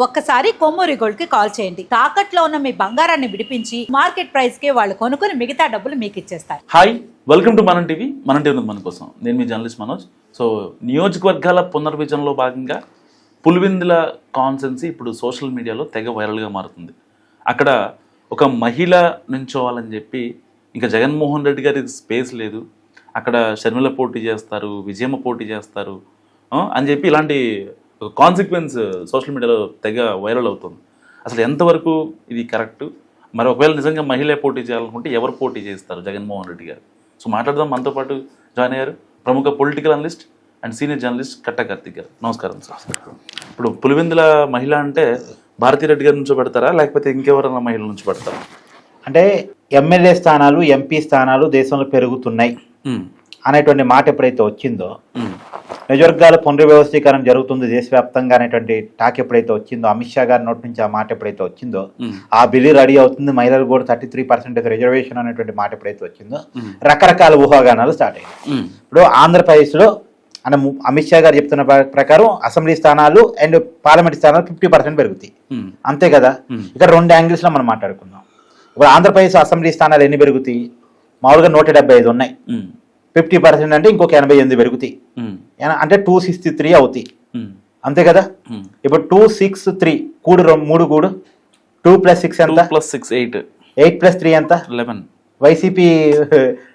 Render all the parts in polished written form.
ఒక్కసారి కొమ్మూరి గోల్డ్ కి కాల్ చేయండి. తాకట్లో ఉన్న మీ బంగారాన్ని విడిపించి మార్కెట్ ప్రైస్ కి వాళ్ళు కొనుక్కుని మిగతా డబ్బులు మీకు ఇచ్చేస్తారు. హాయ్, వెల్కమ్ టు మనం టీవీ. మనం టీవీ మన కోసం నేను మీ జర్నలిస్ట్ మనోజ్. సో నియోజకవర్గాల పునర్విజనలో భాగంగా పులివెందుల కాన్సెన్సీ ఇప్పుడు సోషల్ మీడియాలో తెగ వైరల్గా మారుతుంది. అక్కడ ఒక మహిళ నుంచోవాలని చెప్పి ఇంకా జగన్మోహన్ రెడ్డి గారికి స్పేస్ లేదు, అక్కడ షర్మిల పోటీ చేస్తారు, విజయమ్మ పోటీ చేస్తారు అని చెప్పి ఇలాంటి కాన్సిక్వెన్స్ సోషల్ మీడియాలో తెగ వైరల్ అవుతుంది. అసలు ఎంతవరకు ఇది కరెక్ట్? మరి ఒకవేళ నిజంగా మహిళ పోటీ చేయాలనుకుంటే ఎవరు పోటీ చేస్తారు జగన్మోహన్ రెడ్డి గారు? సో మాట్లాడదాం. మనతో పాటు జాయిన్ అయ్యారు ప్రముఖ political analyst and senior journalist Katta Karthik గారు. నమస్కారం సార్. ఇప్పుడు పులివెందుల మహిళ అంటే భారతీరెడ్డి గారి నుంచి పెడతారా, లేకపోతే ఇంకెవరైనా మహిళల నుంచి పెడతారా? అంటే ఎమ్మెల్యే స్థానాలు, ఎంపీ స్థానాలు దేశంలో పెరుగుతున్నాయి అనేటువంటి మాట ఎప్పుడైతే వచ్చిందో, నియోజకవర్గాల పునర్వ్యవస్థీకరణ జరుగుతుంది దేశవ్యాప్తంగా అనేటువంటి టాక్ ఎప్పుడైతే వచ్చిందో, అమిత్ షా గారి నోటి నుంచి ఆ మాట ఎప్పుడైతే వచ్చిందో, ఆ బిల్లు రెడీ అవుతుంది, మహిళలు కూడా 33% రిజర్వేషన్ అనేటువంటి మాట ఎప్పుడైతే వచ్చిందో, రకరకాల ఊహాగానాలు స్టార్ట్ అయ్యాయి. ఇప్పుడు ఆంధ్రప్రదేశ్లో అంటే అమిత్ షా గారు చెప్తున్న ప్రకారం అసెంబ్లీ స్థానాలు అండ్ పార్లమెంట్ స్థానాలు 50% పెరుగుతాయి. అంతే కదా. ఇక్కడ రెండు యాంగిల్స్ లో మనం మాట్లాడుకుందాం. ఇప్పుడు ఆంధ్రప్రదేశ్ అసెంబ్లీ స్థానాలు ఎన్ని పెరుగుతాయి? మామూలుగా 175 ఉన్నాయి. 50% అంటే ఇంకొక 88 పెరుగుతాయి, అంటే 263 అవుతాయి. అంతే కదా. ఇప్పుడు 263 కూడు 3 కూడు 2 + 6 ఎంత? 2 + 6 8. 8 + 3 ఎంత? 11. వైసీపీ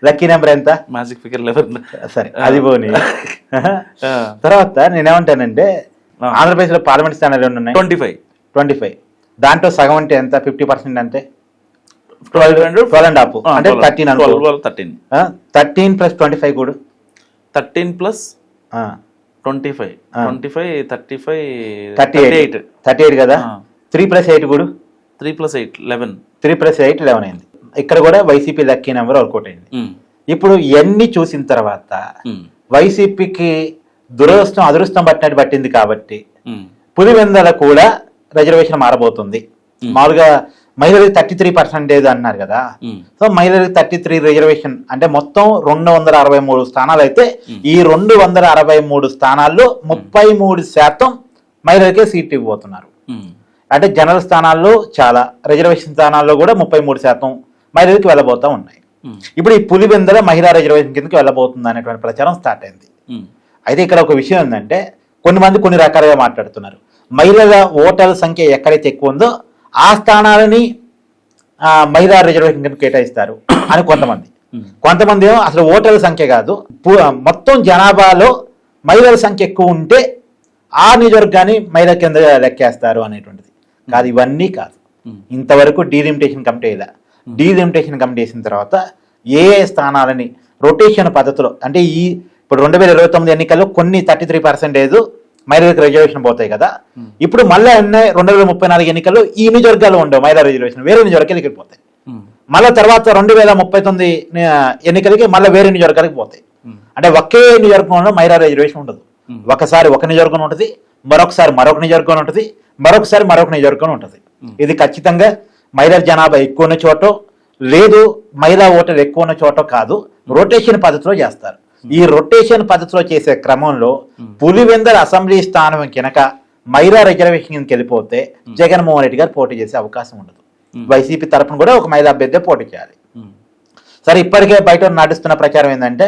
లక్కీ నెంబర్ ఎంత? Magic figure 11. సరే, అది పోనీ. తర్వాత నేనేమంటానంటే ఆంధ్రప్రదేశ్ లో పార్లమెంట్ స్థానాలు ఎన్ని ఉన్నాయి? 25. దాంట్లో సగం అంటే ఎంత? 50% అంటే 12.5 అంటే 13 + 25 కూడా 13 + 25 38 కదా. 3 + 8 కూడా 3 + 8 11. 3 + 8 11 అయింది. ఇక్కడ కూడా వైసీపీ లక్కీ నెంబర్ వర్కౌట్ అయింది. ఇప్పుడు ఇవన్నీ చూసిన తర్వాత వైసీపీకి అదృష్టం పట్టినట్టు పట్టింది కాబట్టి పులివెందుల కూడా రిజర్వేషన్ మారబోతుంది. మామూలుగా మహిళలకు 33% అన్నారు కదా. సో మహిళలకు 33 రిజర్వేషన్ అంటే మొత్తం 263 స్థానాలు అయితే ఈ 263 స్థానాల్లో 33% మహిళలకే సీట్ ఇవ్వబోతున్నారు. అంటే జనరల్ స్థానాల్లో చాలా, రిజర్వేషన్ స్థానాల్లో కూడా 33% మహిళలకు వెళ్ళబోతా ఉన్నాయి. ఇప్పుడు ఈ పులివెందుల మహిళా రిజర్వేషన్ కిందకి వెళ్ళబోతుంది అనేటువంటి ప్రచారం స్టార్ట్ అయింది. అయితే ఇక్కడ ఒక విషయం ఏంటంటే కొన్ని రకాలుగా మాట్లాడుతున్నారు. మహిళల ఓటర్ల సంఖ్య ఎక్కడైతే ఎక్కువ ఉందో ఆ స్థానాలని మహిళా రిజర్వేషన్ కింద కేటాయిస్తారు అని కొంతమంది ఏమో అసలు ఓటర్ల సంఖ్య కాదు, మొత్తం జనాభాలో మహిళల సంఖ్య ఎక్కువ ఉంటే ఆ నియోజకవర్గాన్ని మహిళ కింద లెక్కేస్తారు అనేటువంటిది కాదు. ఇవన్నీ కాదు. ఇంతవరకు డీలిమిటేషన్ కమిటీ ఇలా డీలిమిటేషన్ కమిటీ వేసిన తర్వాత ఏ స్థానాలని రొటేషన్ పద్ధతిలో, అంటే ఇప్పుడు 2029 ఎన్నికల్లో కొన్ని 33% మహిళలకు రిజర్వేషన్ పోతాయి కదా. ఇప్పుడు మళ్ళీ 2034 ఎన్నికల్లో ఈ నియోజకవర్గాలు ఉండవు మహిళా రిజర్వేషన్, వేరే నియోజకవర్గాలకి పోతాయి. మళ్ళీ తర్వాత 2039 ఎన్నికలకి మళ్ళీ వేరే నియోజకవర్గాలకి పోతాయి. అంటే ఒకే నియోజకవర్గంలో మహిళా రిజర్వేషన్ ఉండదు. ఒకసారి ఒక నియోజకవర్గం ఉంటుంది, మరొకసారి మరొక నియోజకవర్గం ఉంటుంది, మరొకసారి మరొక నియోజకవర్గం ఉంటుంది. ఇది ఖచ్చితంగా మహిళల జనాభా ఎక్కువ ఉన్న చోట లేదు, మహిళా ఓటర్లు ఎక్కువ ఉన్న చోట కాదు, రొటేషన్ పద్ధతిలో చేస్తారు. ఈ రొటేషన్ పద్ధతిలో చేసే క్రమంలో పులివెందుల అసెంబ్లీ స్థానం కినక మహిళా రిజర్వేషన్ కిందకి వెళ్ళిపోతే జగన్మోహన్ రెడ్డి గారు పోటీ చేసే అవకాశం ఉండదు. వైసీపీ తరఫున కూడా ఒక మహిళా అభ్యర్థి పోటీ చేయాలి. సరే, ఇప్పటికే బయట నడుస్తున్న ప్రచారం ఏంటంటే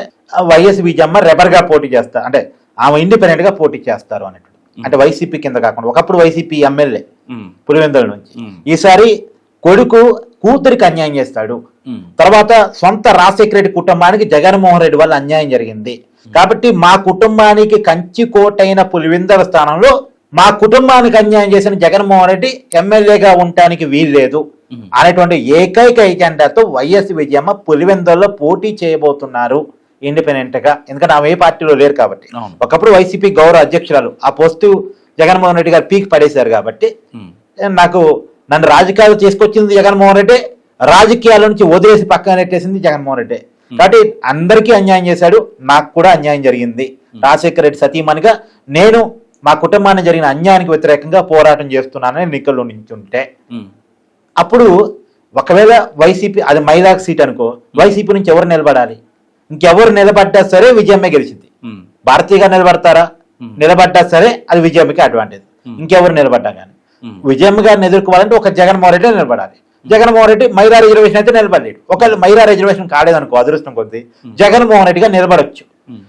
వైఎస్ విజయమ్మ రెబర్గా పోటీ చేస్తారు, అంటే ఆమె ఇండిపెండెంట్ గా పోటీ చేస్తారు అనేటువంటి. అంటే వైసీపీ కింద కాకుండా, ఒకప్పుడు వైసీపీ ఎమ్మెల్యే పులివెందుల నుంచి, ఈసారి కూతురికి అన్యాయం చేస్తాడు. తర్వాత సొంత రాజశేఖర రెడ్డి కుటుంబానికి జగన్మోహన్ రెడ్డి వల్ల అన్యాయం జరిగింది కాబట్టి మా కుటుంబానికి కంచి కోటైన పులివెందుల స్థానంలో మా కుటుంబానికి అన్యాయం చేసిన జగన్మోహన్ రెడ్డి ఎమ్మెల్యేగా ఉండటానికి వీల్లేదు అనేటువంటి ఏకైక ఎజెండాతో వైఎస్ విజయమ్మ పులివెందులలో పోటీ చేయబోతున్నారు ఇండిపెండెంట్ గా. ఎందుకంటే ఆమె ఏ పార్టీలో లేరు కాబట్టి. ఒకప్పుడు వైసీపీ గౌరవ అధ్యక్షురాలు, ఆ పోస్టు జగన్మోహన్ రెడ్డి గారు పీక్ పడేశారు కాబట్టి నన్ను రాజకీయాలు తీసుకొచ్చింది జగన్మోహన్ రెడ్డి, రాజకీయాల నుంచి వదిలేసి పక్కన నెట్టేసింది జగన్మోహన్ రెడ్డి కాబట్టి అందరికీ అన్యాయం చేశాడు, నాకు కూడా అన్యాయం జరిగింది. రాజశేఖర రెడ్డి సతీమణిగా నేను మా కుటుంబానికి జరిగిన అన్యాయానికి వ్యతిరేకంగా పోరాటం చేస్తున్నానని ఎన్నికల్లో నించుంటే, అప్పుడు ఒకవేళ వైసీపీ అది మహిళా సీట్ అనుకో, వైసీపీ నుంచి ఎవరు నిలబడాలి? ఇంకెవరు నిలబడ్డా సరే విజయమ్మే గెలిచింది. భారతీయ గారు నిలబడతారా? నిలబడ్డా సరే అది విజయమ్మకి అడ్వాంటేజ్. ఇంకెవరు నిలబడ్డా కానీ విజయమ్మ గారిని ఎదుర్కోవాలంటే ఒక జగన్మోహన్ రెడ్డి నిలబడాలి. జగన్మోహన్ రెడ్డి మైరా రిజర్వేషన్ అయితే నిలబడలేడు. ఒకవేళ మైరా రిజర్వేషన్ కాలేదనుకో అదృష్టం కొద్ది జగన్మోహన్ రెడ్డిగా నిలబడొచ్చు.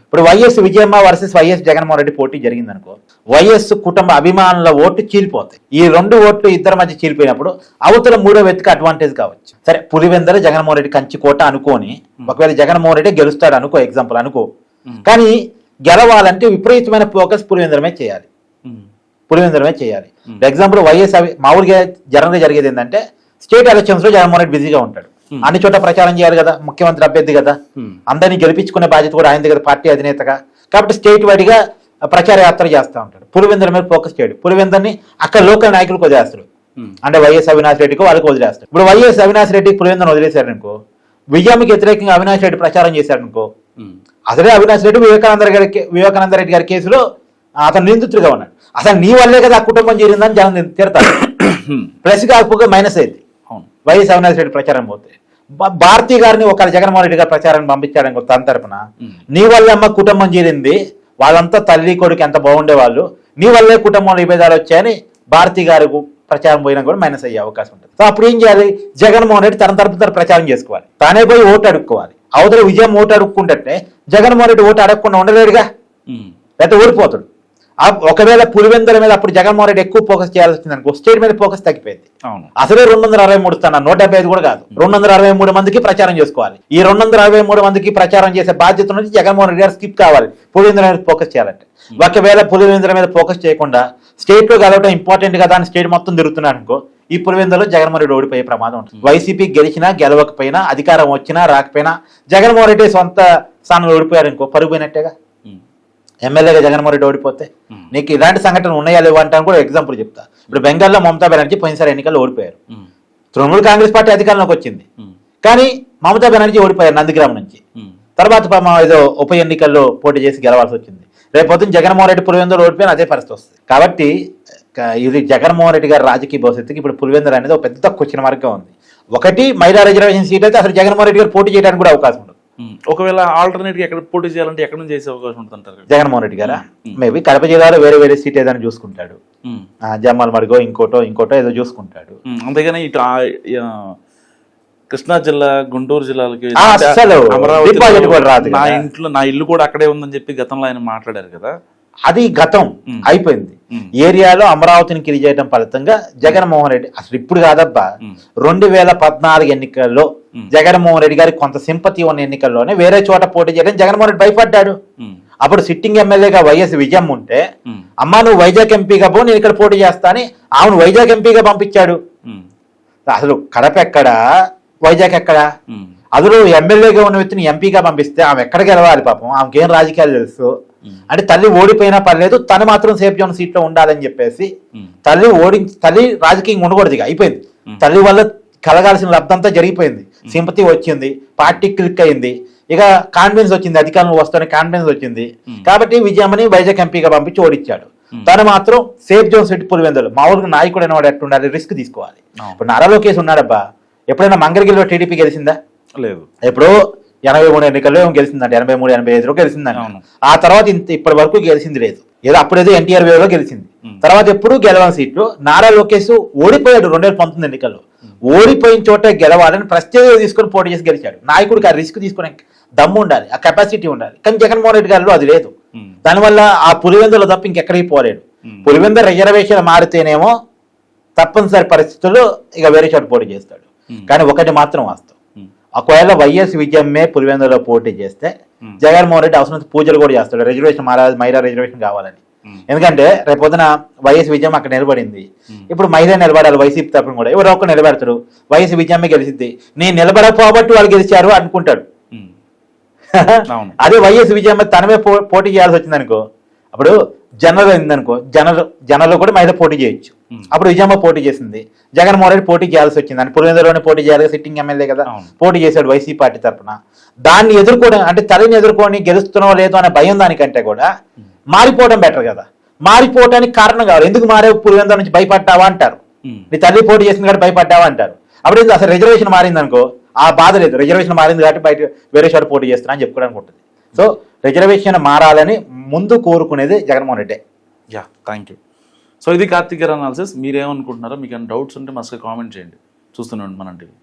ఇప్పుడు YS Vijayamma versus YS Jaganmohan Reddy పోటీ జరిగిందనుకో వైఎస్ కుటుంబ అభిమానుల ఓట్లు చీలిపోతాయి. ఈ 2 ఓట్లు ఇద్దరి మధ్య చీలిపోయినప్పుడు అవతల 3వ వ్యక్తికి అడ్వాంటేజ్ కావచ్చు. సరే పులివెందల జగన్మోహన్ రెడ్డి కంచి కోట అనుకోని ఒకవేళ జగన్మోహన్ రెడ్డి గెలుస్తాడు అనుకో, ఎగ్జాంపుల్ అనుకో. కానీ గెలవాలంటే విపరీతమైన ఫోకస్ పులివెందలమే చేయాలి. పులివెందలమే చేయాలి. ఎగ్జాంపుల్ వైఎస్ మామూలుగా జనంగా జరిగేది ఏంటంటే స్టేట్ ఎలక్షన్స్ లో జగన్మోహన్ రెడ్డి బిజీగా ఉంటాడు. అన్ని చోట్ల ప్రచారం చేయాలి కదా, ముఖ్యమంత్రి అభ్యర్థి కదా, అందరినీ గెలిపించుకునే బాధ్యత కూడా ఆయనది కదా పార్టీ అధినేతగా. కాబట్టి స్టేట్ వైడ్గా ప్రచార యాత్ర చేస్తూ ఉంటాడు. పులివెందుల మీద ఫోకస్ చేయడు. పులివెందుని అక్కడ లోకల్ నాయకులకు వదిలేస్తాడు. అంటే వైఎస్ అవినాష్ రెడ్డికి వాళ్ళకి వదిలేస్తాడు. ఇప్పుడు వైఎస్ అవినాష్ రెడ్డికి పులివెందుని వదిలేశారనుకో, విజయానికి వ్యతిరేకంగా అవినాష్ రెడ్డి ప్రచారం చేశారనుకో, అసలే అవినాష్ రెడ్డి వివేకానంద రెడ్డి గారి కేసులో అతను నిందితుడిగా ఉన్నాడు. అసలు నీ వల్లే కదా ఆ కుటుంబం చేరిందని జనం తిడతాడు. ప్లస్ కాకపోతే మైనస్ అయింది వైఎస్ అవినాష్ రెడ్డి ప్రచారం పోతే. భారతీ గారిని ఒక జగన్మోహన్ రెడ్డి గారు ప్రచారాన్ని పంపించాడు తన తరపున. నీ వల్లే అమ్మ కుటుంబం చేరింది, వాళ్ళంతా తల్లి కొడుకు ఎంత బాగుండే వాళ్ళు, నీ వల్లే కుటుంబంలో విభేదాలు వచ్చాయని భారతీ గారు ప్రచారం పోయినా కూడా మైనస్ అయ్యే అవకాశం ఉంటుంది. సో అప్పుడు ఏం చేయాలి, జగన్మోహన్ రెడ్డి తన తరపు ప్రచారం చేసుకోవాలి, తానే పోయి ఓటు అడుక్కోవాలి. అవతల విజయం ఓటు అడుక్కుంటే జగన్మోహన్ రెడ్డి ఓటు అడగకుండా ఉండలేడుగా, లేకపోతే ఓడిపోతాడు. ఒకవేళ పులివెందుల మీద అప్పుడు జగన్మోహన్ రెడ్డి ఎక్కువ ఫోకస్ చేయాల్సి వచ్చింది అనుకో, స్టేట్ మీద ఫోకస్ తగ్గిపోయింది. అసలే 263 స్థానాలు, 175 కూడా కాదు, 263 మందికి ప్రచారం చేసుకోవాలి. ఈ 263 మందికి ప్రచారం చేసే బాధ్యత నుంచి జగన్మోహన్ రెడ్డి గారు స్కిప్ కావాలి పులివెందుల మీద ఫోకస్ చేయాలంటే. ఒకవేళ పులివెందుల మీద ఫోకస్ చేయకుండా స్టేట్ లో గెలవడం ఇంపార్టెంట్ కదా అని స్టేట్ మొత్తం తిరుగుతున్నాడు అనుకో, ఈ పులివెందులో జగన్మోహన్ రెడ్డి ఓడిపోయే ప్రమాదం ఉంటుంది. వైసీపీ గెలిచినా గెలవకపోయినా, అధికారం వచ్చినా రాకపోయినా జగన్మోహన్ రెడ్డి సొంత స్థానంలో ఓడిపోయారు అనుకో, పరుగుపోయినట్టేగా. ఎమ్మెల్యేగా జగన్మోహన్ రెడ్డి ఓడిపోతే నీకు ఇలాంటి సంఘటనలు ఉన్నాయా లేవు అంటాను కూడా ఎగ్జాంపుల్ చెప్తా. ఇప్పుడు బెంగాల్లో మమతా బెనర్జీ పోయినసారి ఎన్నికల్లో ఓడిపోయారు. తృణమూల్ కాంగ్రెస్ పార్టీ అధికారంలోకి వచ్చింది, కానీ మమతా బెనర్జీ ఓడిపోయారు నందిగ్రామ్ నుంచి. తర్వాత ఏదో ఉప ఎన్నికల్లో పోటీ చేసి గెలవాల్సి వచ్చింది. రేపొద్దున జగన్మోహన్ రెడ్డి పులివెందులు ఓడిపోయిన అదే పరిస్థితి వస్తుంది. కాబట్టి ఇది జగన్మోహన్ రెడ్డి గారి రాజకీయ భవిష్యత్తుకి ఇప్పుడు పులివెందులు అనేది ఒక పెద్ద క్వశ్చన్ మార్క్గా ఉంది. ఒకటి మైరా రిజర్వేషన్ సీట్ అయితే అసలు జగన్మోహన్ రెడ్డి గారు పోటీ చేయడానికి కూడా అవకాశం ఉండదు. ఒకవేళ ఆల్టర్నేట్ ఎక్కడ పోటీ చేయాలంటే ఎక్కడ నుంచి చేసే అవకాశం ఉంటుంది జగన్మోహన్ రెడ్డి గారా? మేబీ కడప జిల్లాలో వేరే సీట్ ఏదైనా చూసుకుంటాడు, జమ్మల్ మడుగో ఇంకోటో ఏదో చూసుకుంటాడు. అంతేగాని ఇటు కృష్ణా జిల్లా, గుంటూరు జిల్లాలకి నా ఇల్లు కూడా అక్కడే ఉందని చెప్పి గతంలో ఆయన మాట్లాడారు కదా, అది గతం అయిపోయింది. ఏరియాలో అమరావతిని కిరి చేయడం ఫలితంగా జగన్మోహన్ రెడ్డి అసలు ఇప్పుడు కాదబ్బా 2014 ఎన్నికల్లో జగన్మోహన్ రెడ్డి గారికి కొంత సింపతి ఉన్న ఎన్నికల్లోనే వేరే చోట పోటీ చేయడం జగన్మోహన్ రెడ్డి భయపడ్డాడు. అప్పుడు సిట్టింగ్ ఎమ్మెల్యేగా వైఎస్ విజయం ఉంటే, అమ్మా నువ్వు వైజాగ్ ఎంపీగా పో, నేను ఇక్కడ పోటీ చేస్తా అని ఆమెను వైజాగ్ ఎంపీగా పంపించాడు. అసలు కడప ఎక్కడా, వైజాగ్ ఎక్కడా? అందులో ఎమ్మెల్యేగా ఉన్న వ్యక్తిని ఎంపీగా పంపిస్తే ఆమె ఎక్కడ గెలవాలి పాపం, ఆమెకేం రాజకీయాలు తెలుసు. అంటే తల్లి ఓడిపోయినా పర్లేదు, తను మాత్రం సేఫ్ జోన్ సీట్ లో ఉండాలని చెప్పేసి తల్లి రాజకీయంగా ఉండకూడదు, ఇక అయిపోయింది. తల్లి వల్ల కలగాల్సిన లబ్ధంతా జరిగిపోయింది, సింపతి వచ్చింది, పార్టీ క్లిక్ అయింది, ఇక కాన్ఫిడెన్స్ వచ్చింది, అధికారంలో వస్తానే కాన్ఫిడెన్స్ వచ్చింది. కాబట్టి విజయమ్మని వైజాగ్ ఎంపీగా పంపించి ఓడించాడు. తను మాత్రం సేఫ్ జోన్ సీట్ పులివెందులు. మామూలుగా నాయకుడు అనేవాడు ఎట్టుండాలి, రిస్క్ తీసుకోవాలి. ఇప్పుడు నారా లోకేష్ ఉన్నాడబ్బా, ఎప్పుడైనా మంగళగిరిలో టీడీపీ గెలిచిందా? లేదు. ఎప్పుడో 83 ఎన్నికల్లో గెలిచిందంటే 83, 85 గెలిచిందండి. ఆ తర్వాత ఇప్పటి వరకు గెలిచింది లేదు. ఏదో అప్పుడేదో ఎన్టీఆర్ వేవ్లో గెలిచింది, తర్వాత ఎప్పుడు గెలవని సీట్లు. నారా లోకేష్ ఓడిపోయాడు 2019 ఎన్నికల్లో. ఓడిపోయిన చోట గెలవాలని ప్రత్యేక తీసుకొని పోటీ చేసి గెలిచాడు. నాయకుడికి ఆ రిస్క్ తీసుకునే దమ్ము ఉండాలి, ఆ కెపాసిటీ ఉండాలి. కానీ జగన్మోహన్ రెడ్డి గారిలో అది లేదు. దానివల్ల ఆ పులివెందులో తప్ప ఇంకెక్కడికి పోలేడు. పులివెందు రిజర్వేషన్ మారితేనేమో తప్పనిసరి పరిస్థితుల్లో ఇక వేరే చోట పోటీ చేస్తాడు. కానీ ఒకటి మాత్రం వాస్తవం, ఒకవేళ వైఎస్ విజయమ్మే పులివెందులో పోటీ చేస్తే జగన్మోహన్ రెడ్డి అవసరం పూజలు కూడా చేస్తాడు, రిజర్వేషన్ మైరా రిజర్వేషన్ కావాలని. ఎందుకంటే రేపొద్దున వైఎస్ విజయం అక్కడ నిలబడింది, ఇప్పుడు మైరా నిలబడాలి వైసీపీ తరఫున కూడా. ఎవరో ఒక్క నిలబెడతాడు, వైఎస్ విజయమ్మే గెలిచింది, నేను నిలబడకపోబట్టి వాళ్ళు గెలిచారు అనుకుంటాడు. అదే వైఎస్ విజయమ్మ తనమే పోటీ చేయాల్సి వచ్చింది అనుకో, అప్పుడు జనరల్ అయిందనుకో, జనరల్ కూడా మహిళ పోటీ చేయొచ్చు. అప్పుడు విజయమ్మ పోటీ చేసింది, జగన్మోహన్ రెడ్డి పోటీ చేయాల్సి వచ్చింది. అని పులివెందులోనే పోటీ చేయాలి, సిట్టింగ్ ఎమ్మెల్యే కదా, పోటీ చేశాడు వైసీపీ పార్టీ తరఫున. దాన్ని ఎదుర్కోవడం అంటే తల్లిని ఎదుర్కొని గెలుస్తున్నావు లేదో అనే భయం దానికంటే కూడా మారిపోవడం బెటర్ కదా. మారిపోవడానికి కారణం కావాలి, ఎందుకు మారే పులివెందుల నుంచి భయపడ్డావా అంటారు, నీ తల్లి పోటీ చేసింది కాబట్టి భయపడ్డావా అంటారు. అప్పుడు అసలు రిజర్వేషన్ మారింది అనుకో, ఆ బాధ లేదు, రిజర్వేషన్ మారింది కాబట్టి బయట వేరే చోట పోటీ చేస్తున్నా అని చెప్పుకోవడానికి ఉంటుంది. సో రిజర్వేషన్ మారాలని ముందు కోరుకునేది Jaganmohan Reddy. Yeah, thank you. So ఇది కార్తీక్ గారి అనాలిసిస్. మీరేమనుకుంటున్నారో మీకు ఏమైనా డౌట్స్ ఉంటే మస్తు కామెంట్ చేయండి. చూస్తున్నాండి మనం టీవీ.